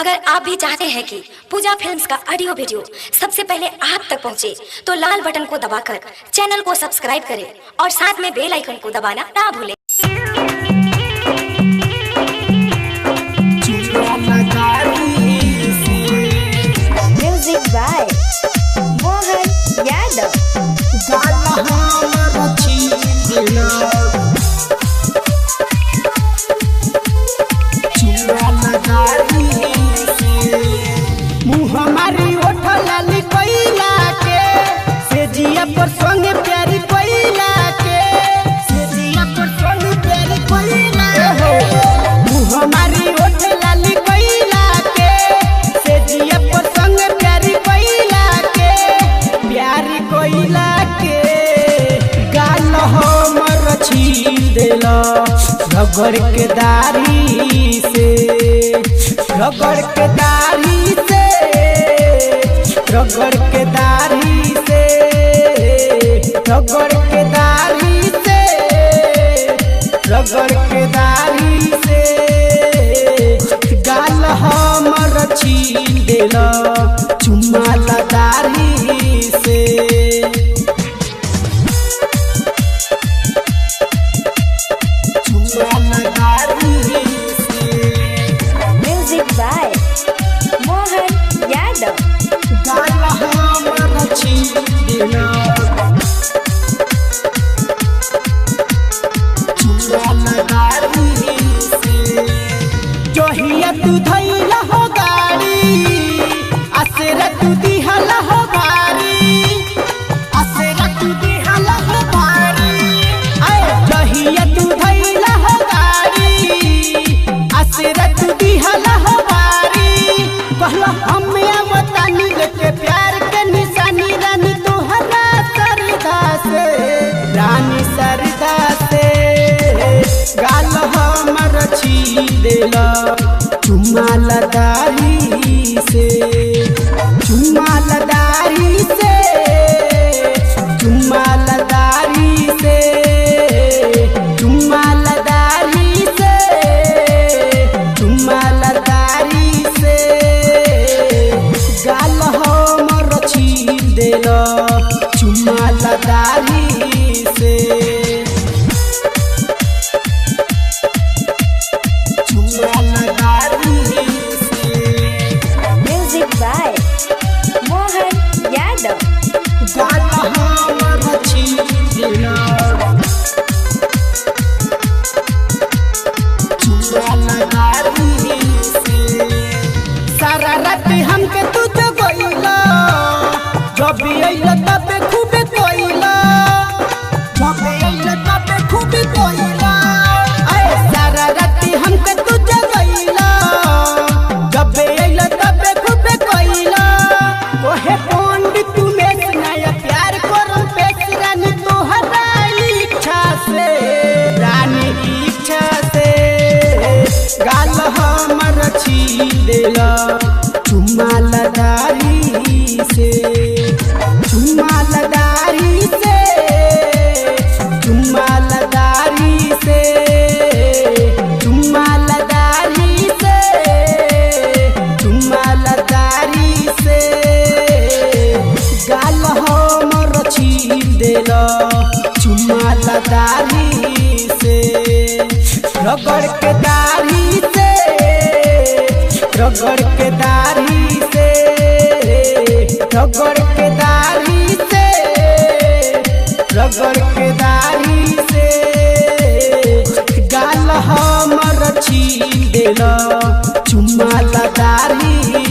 अगर आप भी चाहते हैं कि पूजा फिल्म्स का ऑडियो वीडियो सबसे पहले आप तक पहुंचे, तो लाल बटन को दबाकर चैनल को सब्सक्राइब करें और साथ में बेल आइकन को दबाना ना भूलें। Music by Mohan Yadav. हमारी ओठलाली कोइला के सेजिया पर संग प्यारी कोइला के सेजिया पर संग प्यारी कोइला हो हमारी ओठलाली कोइला के सेजिया पर संग प्यारी कोइला के प्यारी कोइला के गाल हमर छील देला रगड़ के दाढ़ी से रगड़ के दाढ़ी से रगड़ के दाढ़ी से रगड़ के दाढ़ी से रगड़ के दाढ़ी से गाल हमर छील देला चुम्मा ला दाढ़ी से चुम्मा ला दाढ़ी से म्यूजिक बाय मोहन यादव। जोहिया तू धैला हो गाड़ी आसेरा तू दिहला हो भारी आसेरा तू दिहला हो भारी आए जोहिया तू धैला हो गाड़ी आसेरा तू दिहला हो भारी कहला हमें आवतानी लेके प्यार के निशानी रानी तोहरा सरदा से रानी सरदा से गाल हमर छील देला चुम्मा ला दाढ़ी से चुम्मा ला दाढ़ी से चुम्मा ला दाढ़ी से चुम्मा ला दाढ़ी से चुम्मा ला दाढ़ी से गाल हमर छील देला चुम्मा ला दाढ़ी से म्यूजिक बाय मोहन यादव। सारा रात हमके तू तो गइला जब अइला तबे खूबे कोइला जब अइला तबे खूबे कोइला आए सारा रात हमके तू तो गइला जब अइला तबे खूबे कोइला ओहे पंडित तू में नया प्यार करम पेश रानी तोहरा इच्छा से रानी इच्छा से गाल हमर छील देला चुम्मा ला दाढ़ी से चुम्मा ला दाढ़ी से चुम्मा ला दाढ़ी से चुम्मा ला दाढ़ी से चुम्मा ला दाढ़ी से गाल हमर छील देला चुम्मा ला दाढ़ी से रगड़ के दाढ़ी से रगड़ के दाढ़ी से रगड़ के दाढ़ी से रगड़ के दाढ़ी से गाल हमर छील देला चुम्मा ला दाढ़ी